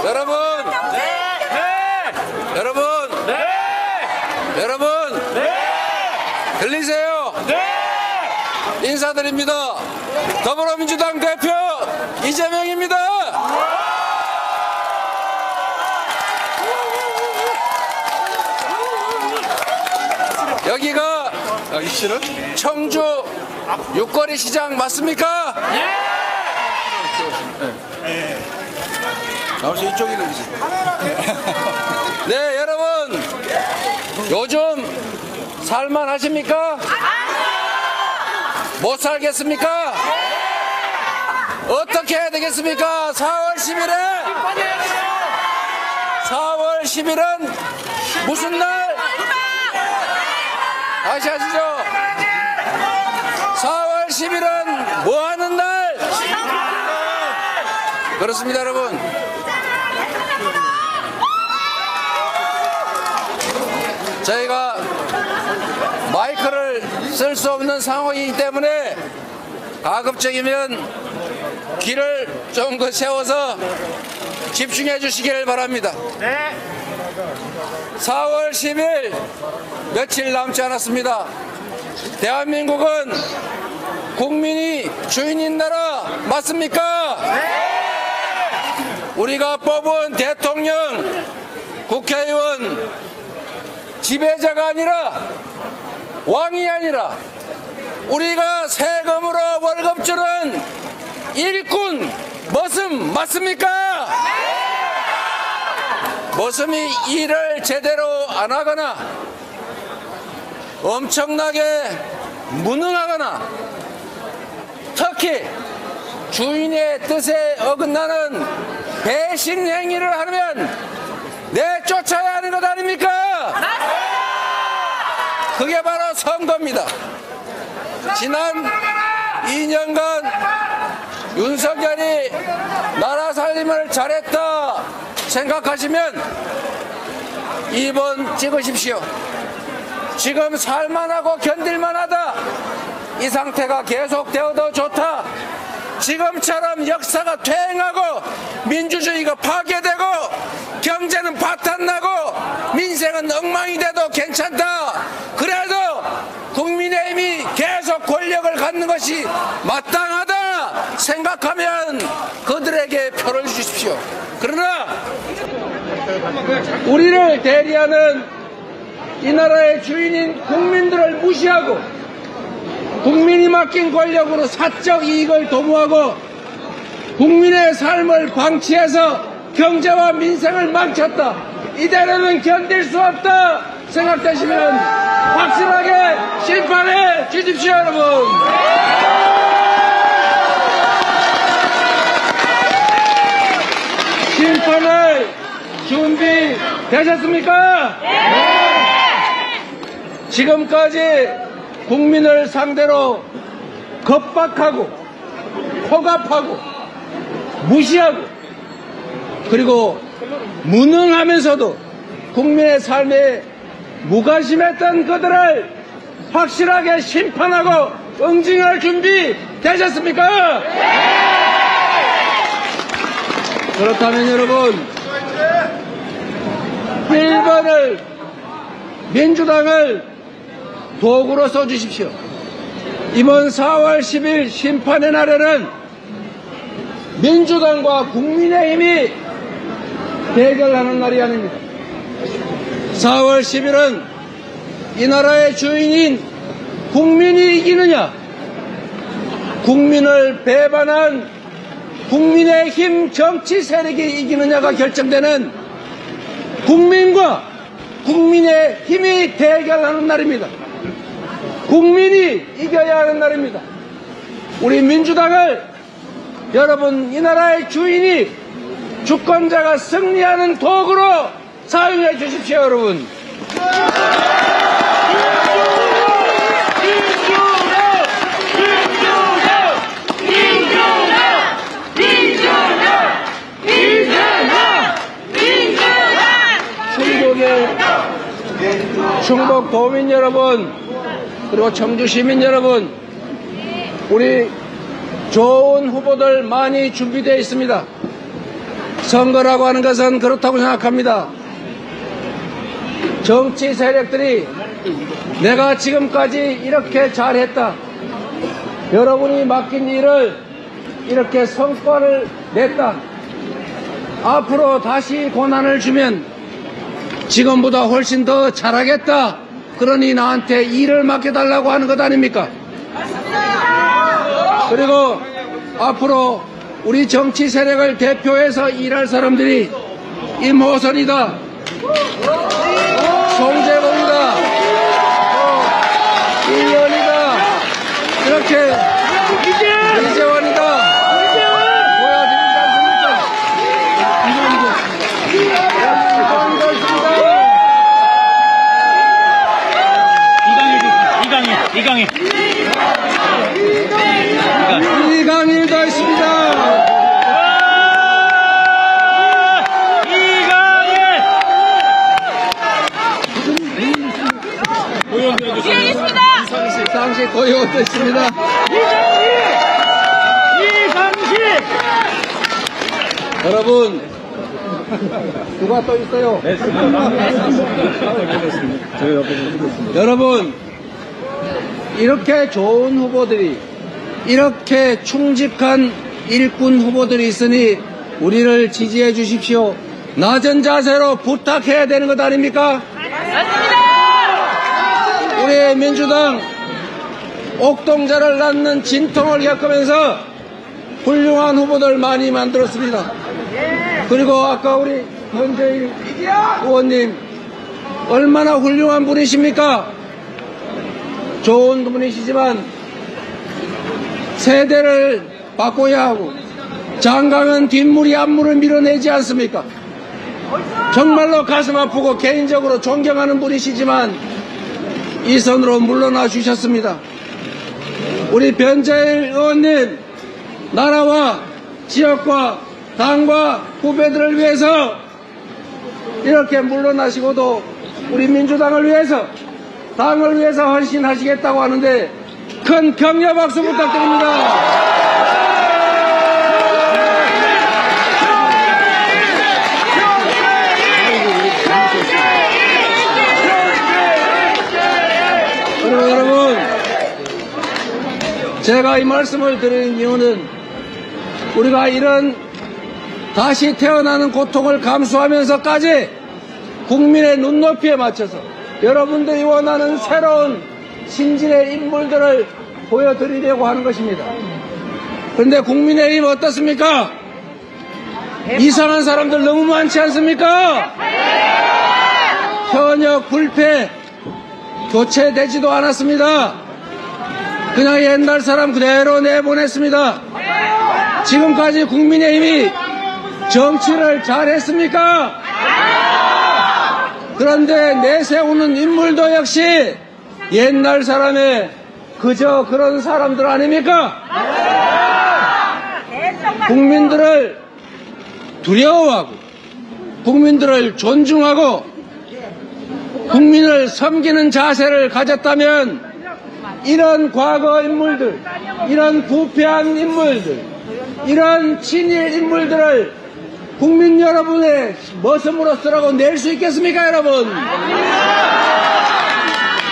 여러분, 여러분, 여러분, 들리세요? 인사드립니다. 더불어민주당 대표 이재명입니다. 여기가 청주 육거리 시장 맞습니까? 나오시 이쪽이는 네, 여러분, 요즘 살만하십니까? 못 살겠습니까? 어떻게 해야 되겠습니까? 4월 10일은 무슨 날? 다시 하시죠. 4월 10일은 뭐 하는 날? 그렇습니다, 여러분. 저희가 마이크를 쓸 수 없는 상황이기 때문에 가급적이면 귀를 좀 더 세워서 집중해 주시기를 바랍니다. 4월 10일 며칠 남지 않았습니다. 대한민국은 국민이 주인인 나라 맞습니까? 우리가 뽑은 대통령, 국회의원 지배자가 아니라 왕이 아니라 우리가 세금으로 월급 주는 일꾼 머슴 맞습니까? 머슴이 일을 제대로 안 하거나 엄청나게 무능하거나 특히 주인의 뜻에 어긋나는 배신 행위를 하면 내쫓아야 하는 것 아닙니까? 그게 바로 선거입니다. 지난 2년간 윤석열이 나라 살림을 잘했다 생각하시면 2번 찍으십시오. 지금 살만하고 견딜만하다. 이 상태가 계속되어도 좋다. 지금처럼 역사가 퇴행하고 민주주의가 파괴되고 경제는 파탄나고 민생은 엉망이 돼도 괜찮다. 그래도 국민의힘이 계속 권력을 갖는 것이 마땅하다 생각하면 그들에게 표를 주십시오. 그러나 우리를 대리하는 이 나라의 주인인 국민들을 무시하고 국민이 맡긴 권력으로 사적 이익을 도모하고 국민의 삶을 방치해서 경제와 민생을 망쳤다. 이대로는 견딜 수 없다 생각되시면 확실하게 심판해 주십시오, 여러분. 심판할 준비 되셨습니까? 지금까지 국민을 상대로 겁박하고 폭압하고 무시하고 그리고 무능하면서도 국민의 삶에 무관심했던 그들을 확실하게 심판하고 응징할 준비 되셨습니까? 그렇다면 여러분, 1번을 민주당을 도구로 써주십시오. 이번 4월 10일 심판의 날에는 민주당과 국민의힘이 대결하는 날이 아닙니다. 4월 10일은 이 나라의 주인인 국민이 이기느냐, 국민을 배반한 국민의힘 정치 세력이 이기느냐가 결정되는 국민과 국민의 힘이 대결하는 날입니다. 국민이 이겨야 하는 날입니다. 우리 민주당을 여러분 이 나라의 주인이 주권자가 승리하는 도구로 사용해 주십시오, 여러분. 충북 도민 여러분, 그리고 청주 시민 여러분, 우리 좋은 후보들 많이 준비되어 있습니다. 선거라고 하는 것은 그렇다고 생각합니다. 정치 세력들이 내가 지금까지 이렇게 잘했다, 여러분이 맡긴 일을 이렇게 성과를 냈다, 앞으로 다시 권한을 주면 지금보다 훨씬 더 잘하겠다, 그러니 나한테 일을 맡겨달라고 하는 것 아닙니까? 그리고 앞으로 우리 정치 세력을 대표해서 일할 사람들이 임호선이다, 송재범이다, 이현이다, 이렇게 이재원이다 보여드리지 않습니까? 이런 것입니다. 이강일도 있습니다. 이상식 고용도 있습니다. 이상식. 여러분, 누가 또 있어요? 여러분, 이렇게 좋은 후보들이, 이렇게 충직한 일꾼 후보들이 있으니 우리를 지지해 주십시오. 낮은 자세로 부탁해야 되는 것 아닙니까? 맞습니다. 우리 민주당 옥동자를 낳는 진통을 겪으면서 훌륭한 후보들 많이 만들었습니다. 그리고 아까 우리 현재일 의원님 얼마나 훌륭한 분이십니까? 좋은 분이시지만 세대를 바꿔야 하고 장강은 뒷물이 앞물을 밀어내지 않습니까? 정말로 가슴 아프고 개인적으로 존경하는 분이시지만 이 선으로 물러나 주셨습니다. 우리 변재일 의원님, 나라와 지역과 당과 후배들을 위해서 이렇게 물러나시고도 우리 민주당을 위해서, 당을 위해서 헌신하시겠다고 하는데 큰 격려 박수 부탁드립니다. 그리고 여러분, 제가 이 말씀을 드리는 이유는 우리가 이런 다시 태어나는 고통을 감수하면서까지 국민의 눈높이에 맞춰서 여러분들이 원하는 새로운 신진의 인물들을 보여드리려고 하는 것입니다. 그런데 국민의힘 어떻습니까? 이상한 사람들 너무 많지 않습니까? 현역 불패 교체되지도 않았습니다. 그냥 옛날 사람 그대로 내보냈습니다. 지금까지 국민의힘이 정치를 잘했습니까? 그런데 내세우는 인물도 역시 옛날 사람의 그저 그런 사람들 아닙니까? 국민들을 두려워하고 국민들을 존중하고 국민을 섬기는 자세를 가졌다면 이런 과거 인물들, 이런 부패한 인물들, 이런 친일 인물들을 국민 여러분의 머슴으로서라고 낼 수 있겠습니까, 여러분?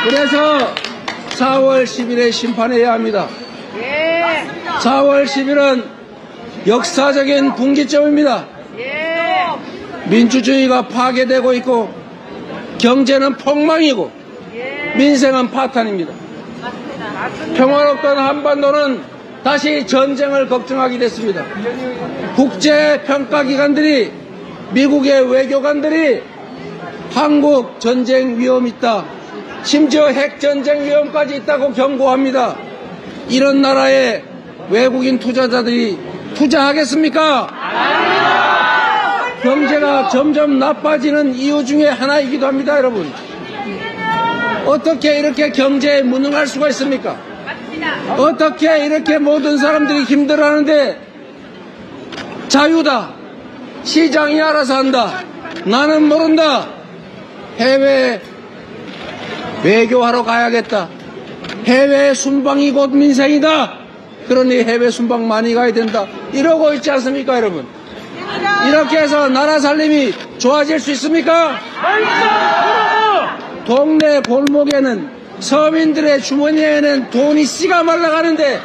그래서 4월 10일에 심판해야 합니다. 4월 10일은 역사적인 분기점입니다. 민주주의가 파괴되고 있고 경제는 폭망이고 민생은 파탄입니다. 평화롭던 한반도는 다시 전쟁을 걱정하게 됐습니다. 국제평가기관들이, 미국의 외교관들이 한국 전쟁 위험 있다, 심지어 핵전쟁 위험까지 있다고 경고합니다. 이런 나라에 외국인 투자자들이 투자하겠습니까? 경제가 점점 나빠지는 이유 중에 하나이기도 합니다, 여러분. 어떻게 이렇게 경제에 무능할 수가 있습니까? 어떻게 이렇게 모든 사람들이 힘들어하는데 자유다, 시장이 알아서 한다, 나는 모른다, 해외 외교하러 가야겠다, 해외 순방이 곧 민생이다, 그러니 해외 순방 많이 가야 된다, 이러고 있지 않습니까, 여러분? 이렇게 해서 나라 살림이 좋아질 수 있습니까? 동네 골목에는 서민들의 주머니에는 돈이 씨가 말라가는데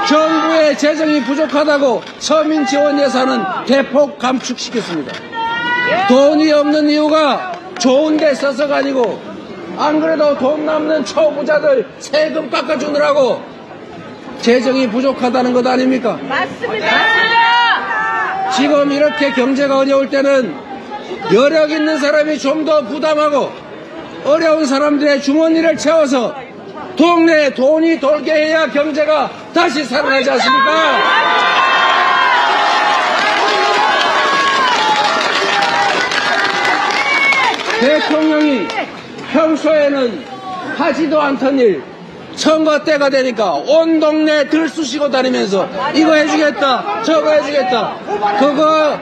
정부의 재정이 부족하다고 서민 지원 예산은 대폭 감축시켰습니다. 돈이 없는 이유가 좋은 데 써서가 아니고 안 그래도 돈 남는 초부자들 세금 깎아주느라고 재정이 부족하다는 것 아닙니까? 맞습니다. 지금 이렇게 경제가 어려울 때는 여력 있는 사람이 좀 더 부담하고 어려운 사람들의 주머니를 채워서 동네에 돈이 돌게 해야 경제가 다시 살아나지 않습니까? 대통령이 평소에는 하지도 않던 일 선거 때가 되니까 온 동네 들쑤시고 다니면서 이거 해주겠다 저거 해주겠다 그거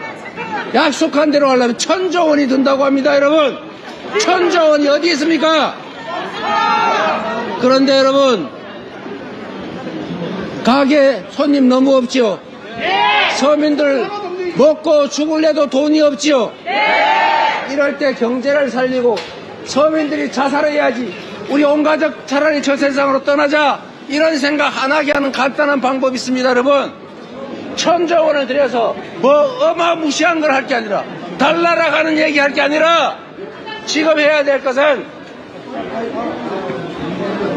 약속한 대로 하려면 1,000조 원이 든다고 합니다. 여러분 1,000조 원이 어디 있습니까? 그런데 여러분 가게 손님 너무 없지요? 서민들 먹고 죽을래도 돈이 없지요? 이럴 때 경제를 살리고 서민들이 자살해야지 우리 온 가족 차라리 저 세상으로 떠나자 이런 생각 안 하게 하는 간단한 방법이 있습니다. 여러분 1,000조 원을 들여서 뭐 어마무시한 걸 할 게 아니라 달나라 가는 얘기 할 게 아니라 지금 해야 될 것은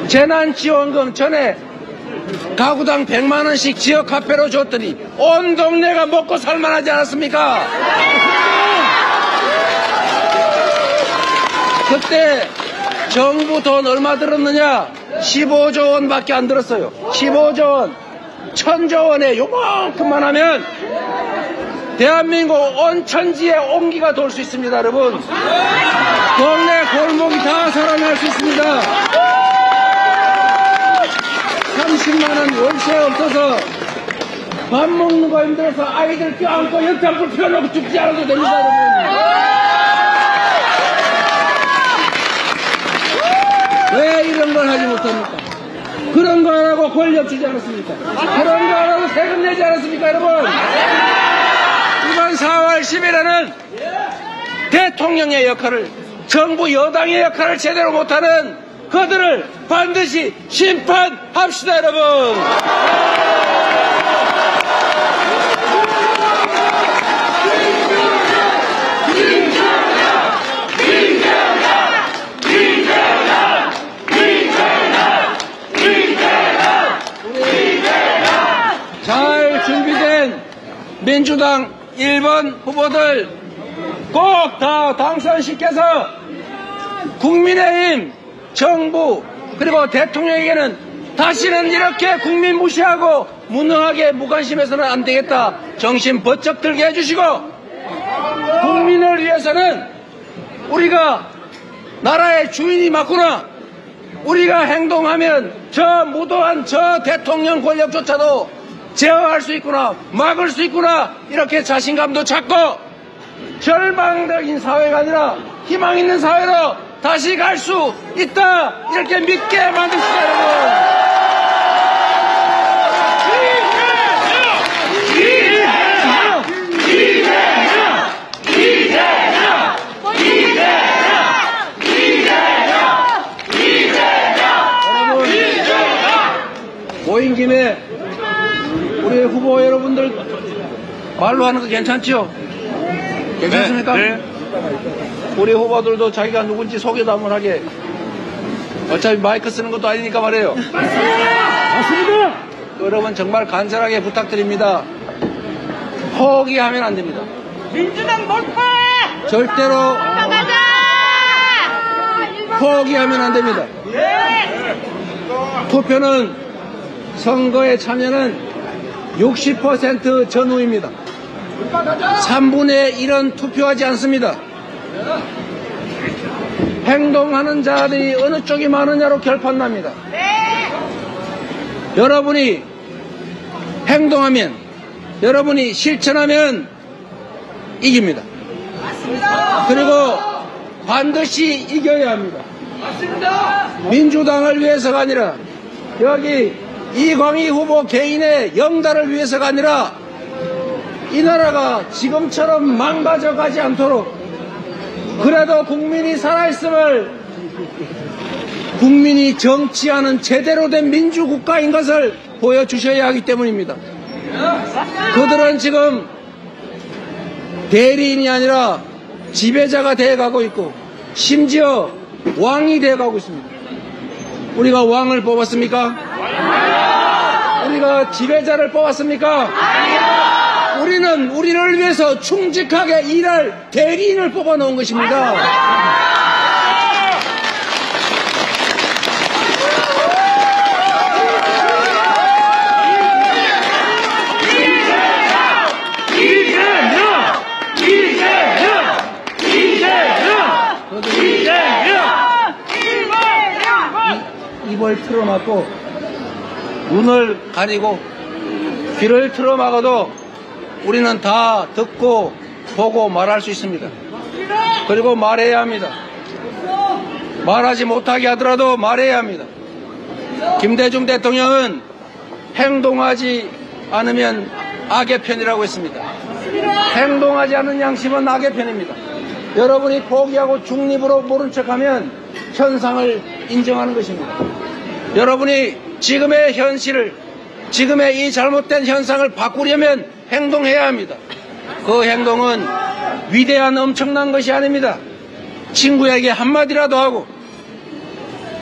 재난지원금 전에 가구당 100만 원씩 지역 카페로 줬더니 온 동네가 먹고 살만하지 않았습니까? 그때 정부 돈 얼마 들었느냐? 15조 원밖에 안 들었어요. 15조 원. 1,000조 원에 요만큼만 하면 대한민국 온 천지에 온기가 돌 수 있습니다. 여러분 동네 골목이 다 살아날 수 있습니다. 30만 원 월세 없어서 밥 먹는 거 힘들어서 아이들 껴안고 연탄불 펴놓고 죽지 않아도 됩니다. 여러분 왜 이런 걸 하지 못합니까? 그런 거 안 하고 권력 주지 않았습니까? 그런 거 안 하고 세금 내지 않았습니까? 여러분 이번 4월 10일에는 대통령의 역할을 정부 여당의 역할을 제대로 못하는 그들을 반드시 심판합시다. 여러분 잘 준비된 민주당 1번 후보들 꼭 다 당선시켜서 국민의힘, 정부 그리고 대통령에게는 다시는 이렇게 국민 무시하고 무능하게 무관심해서는 안 되겠다 정신 번쩍 들게 해주시고 국민을 위해서는 우리가 나라의 주인이 맞구나 우리가 행동하면 저 무도한 저 대통령 권력조차도 제어할 수 있구나 막을 수 있구나 이렇게 자신감도 찾고 절망적인 사회가 아니라 희망 있는 사회로 다시 갈 수 있다 이렇게 믿게 만듭시다. 여러분 모인 김에 우리 후보 여러분들 말로 하는 거 괜찮지요? 괜찮습니까? 네. 우리 후보들도 자기가 누군지 소개도 한번 하게 어차피 마이크 쓰는 것도 아니니까 말이에요. 맞습니다. 여러분 정말 간절하게 부탁드립니다. 포기하면 안 됩니다. 민주당 몰카! 절대로 나가자! 포기하면 안 됩니다. 투표는 선거에 참여는 60% 전후입니다. 3분의 1은 투표하지 않습니다. 행동하는 자들이 어느 쪽이 많으냐로 결판납니다. 여러분이 행동하면 여러분이 실천하면 이깁니다. 그리고 반드시 이겨야 합니다. 민주당을 위해서가 아니라 여기 이광희 후보 개인의 영달을 위해서가 아니라 이 나라가 지금처럼 망가져 가지 않도록 그래도 국민이 살아있음을 국민이 정치하는 제대로 된 민주국가인 것을 보여주셔야 하기 때문입니다. 그들은 지금 대리인이 아니라 지배자가 되어가고 있고 심지어 왕이 되어가고 있습니다. 우리가 왕을 뽑았습니까? 우리가 지배자를 뽑았습니까? 우리는 우리를 위해서 충직하게 일할 대리인을 뽑아놓은 것입니다. 입을 틀어막고 눈을 가리고 귀를 틀어막아도 우리는 다 듣고 보고 말할 수 있습니다. 그리고 말해야 합니다. 말하지 못하게 하더라도 말해야 합니다. 김대중 대통령은 행동하지 않으면 악의 편이라고 했습니다. 행동하지 않는 양심은 악의 편입니다. 여러분이 포기하고 중립으로 모른 척하면 현상을 인정하는 것입니다. 여러분이 지금의 현실을, 지금의 이 잘못된 현상을 바꾸려면 행동해야 합니다. 그 행동은 위대한 엄청난 것이 아닙니다. 친구에게 한마디라도 하고,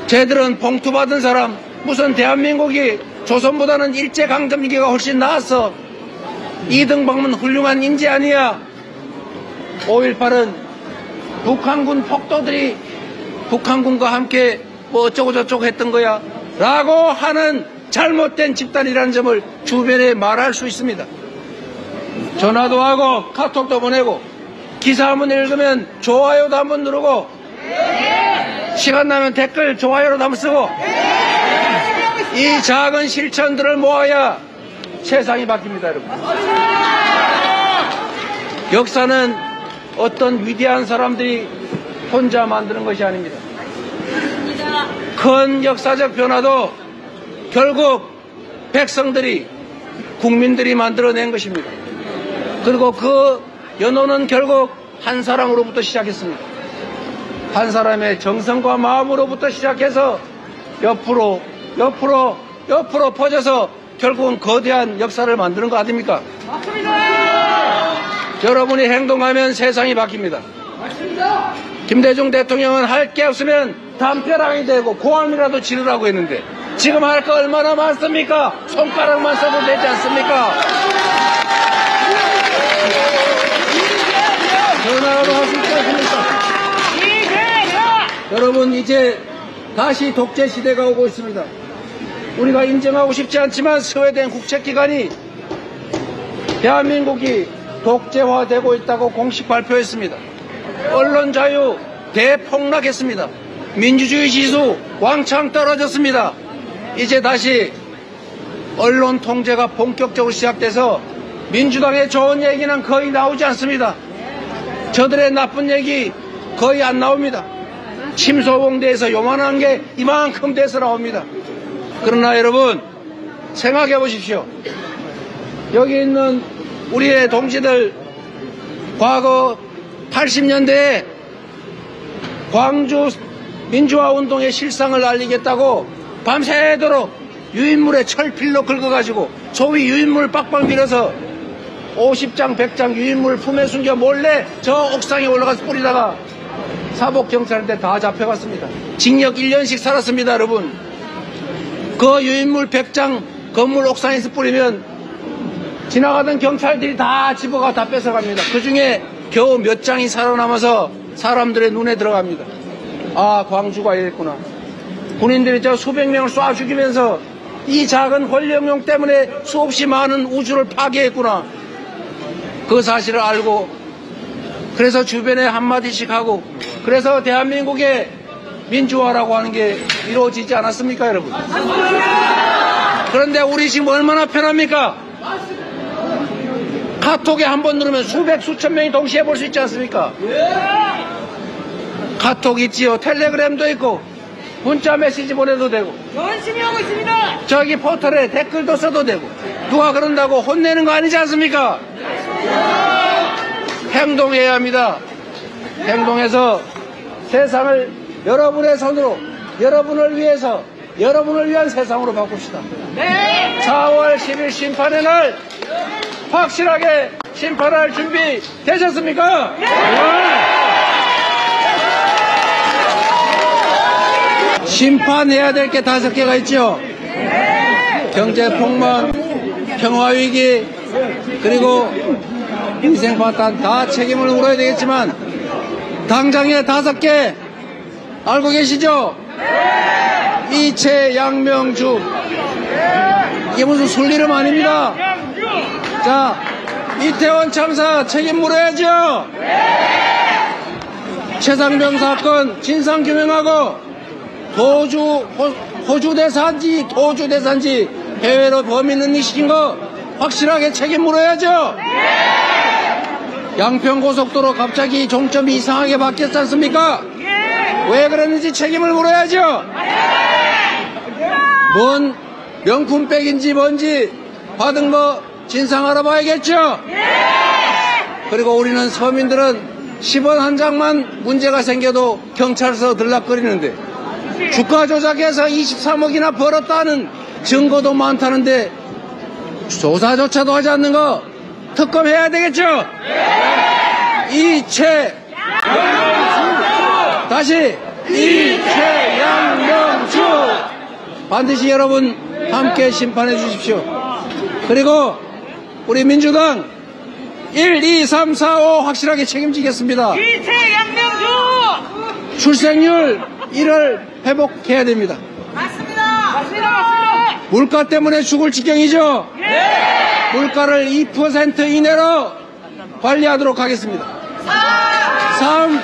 쟤들은 봉투 받은 사람, 무슨 대한민국이 조선보다는 일제강점기가 훨씬 나았어. 이등병은 훌륭한 인재 아니야. 5.18은 북한군 폭도들이 북한군과 함께 뭐 어쩌고저쩌고 했던 거야 라고 하는 잘못된 집단이라는 점을 주변에 말할 수 있습니다. 전화도 하고 카톡도 보내고 기사 한번 읽으면 좋아요도 한번 누르고 시간 나면 댓글 좋아요로도 한번 쓰고 이 작은 실천들을 모아야 세상이 바뀝니다. 여러분, 역사는 어떤 위대한 사람들이 혼자 만드는 것이 아닙니다. 큰 역사적 변화도 결국 백성들이, 국민들이 만들어낸 것입니다. 그리고 그 연호는 결국 한 사람으로부터 시작했습니다. 한 사람의 정성과 마음으로부터 시작해서 옆으로 퍼져서 결국은 거대한 역사를 만드는 거 아닙니까? 맞습니다. 여러분이 행동하면 세상이 바뀝니다. 맞습니다. 김대중 대통령은 할 게 없으면 담벼락이 되고 고함이라도 지르라고 했는데 지금 할 거 얼마나 많습니까? 손가락만 써도 되지 않습니까? 전화로 할 수 있지 않습니까? 여러분, 이제 다시 독재 시대가 오고 있습니다. 우리가 인정하고 싶지 않지만 스웨덴 국책기관이 대한민국이 독재화되고 있다고 공식 발표했습니다. 언론 자유 대폭락했습니다. 민주주의 지수 왕창 떨어졌습니다. 이제 다시 언론 통제가 본격적으로 시작돼서 민주당의 좋은 얘기는 거의 나오지 않습니다. 저들의 나쁜 얘기 거의 안 나옵니다. 침소봉대에서 요만한 게 이만큼 돼서 나옵니다. 그러나 여러분, 생각해 보십시오. 여기 있는 우리의 동지들, 과거 80년대에 광주 민주화 운동의 실상을 알리겠다고 밤새도록 유인물에 철필로 긁어가지고 소위 유인물 빡빡 밀어서 50장 100장 유인물 품에 숨겨 몰래 저 옥상에 올라가서 뿌리다가 사복경찰한테 다 잡혀갔습니다. 징역 1년씩 살았습니다. 여러분, 그 유인물 100장 건물 옥상에서 뿌리면 지나가던 경찰들이 다 집어가 다 뺏어갑니다. 그 중에 겨우 몇 장이 살아남아서 사람들의 눈에 들어갑니다. 아, 광주가 이랬구나. 군인들이 저 수백 명을 쏴 죽이면서 이 작은 권력용 때문에 수없이 많은 우주를 파괴했구나. 그 사실을 알고, 그래서 주변에 한마디씩 하고, 그래서 대한민국의 민주화라고 하는 게 이루어지지 않았습니까, 여러분? 그런데 우리 지금 얼마나 편합니까? 카톡에 한 번 누르면 수백 수천 명이 동시에 볼 수 있지 않습니까? 카톡 있지요, 텔레그램도 있고, 문자 메시지 보내도 되고, 열심히 하고 있습니다. 저기 포털에 댓글도 써도 되고, 누가 그런다고 혼내는 거 아니지 않습니까? 행동해야 합니다. 행동해서 세상을 여러분의 손으로, 여러분을 위해서, 여러분을 위한 세상으로 바꿉시다. 4월 10일 심판의 날 확실하게 심판할 준비 되셨습니까? 심판해야 될 게 5개가 있죠. 경제폭망, 평화위기, 그리고 인생파탄 다 책임을 물어야 되겠지만 당장에 5개 알고 계시죠? 이채 양명주, 이게 무슨 술 이름 아닙니다. 자, 이태원 참사 책임 물어야죠. 최상병 사건 진상규명하고 호주 대사인지 해외로 범인 은닉시킨 거 확실하게 책임 물어야죠. 양평고속도로 갑자기 종점이 이상하게 바뀌었지 않습니까? 왜 그랬는지 책임을 물어야죠. 뭔 명품백인지 뭔지 받은 거 진상 알아봐야겠죠. 그리고 우리는 서민들은 10원 한 장만 문제가 생겨도 경찰서 들락거리는데 주가 조작해서 23억이나 벌었다는 증거도 많다는데 조사조차도 하지 않는 거 특검해야 되겠죠. 이채 다시 이채 양명주 반드시 여러분 함께 심판해 주십시오. 그리고 우리 민주당 1, 2, 3, 4, 5 확실하게 책임지겠습니다. 이채 양명주! 출생률 1을 회복해야 됩니다. 맞습니다. 물가 때문에 죽을 지경이죠. 물가를 2% 이내로 관리하도록 하겠습니다. 3.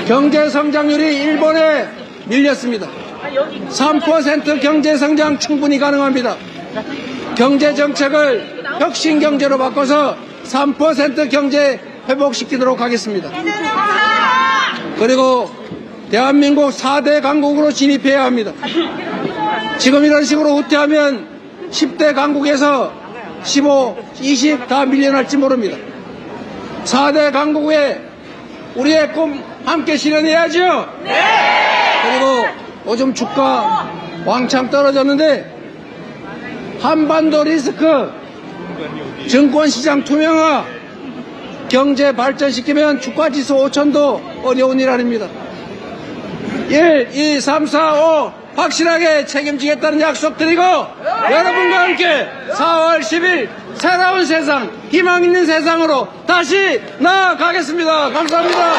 경제성장률이 일본에 밀렸습니다. 3% 경제성장 충분히 가능합니다. 경제정책을 혁신경제로 바꿔서 3% 경제 회복시키도록 하겠습니다. 그리고 대한민국 4대 강국으로 진입해야 합니다. 지금 이런 식으로 후퇴하면 10대 강국에서 15, 20 다 밀려날지 모릅니다. 4대 강국에 우리의 꿈 함께 실현해야죠. 그리고 요즘 주가 왕창 떨어졌는데 한반도 리스크, 증권시장 투명화, 경제 발전시키면 주가지수 5천도 어려운 일 아닙니다. 1, 2, 3, 4, 5 확실하게 책임지겠다는 약속 드리고 여러분과 함께 4월 10일 새로운 세상, 희망 있는 세상으로 다시 나아가겠습니다. 감사합니다.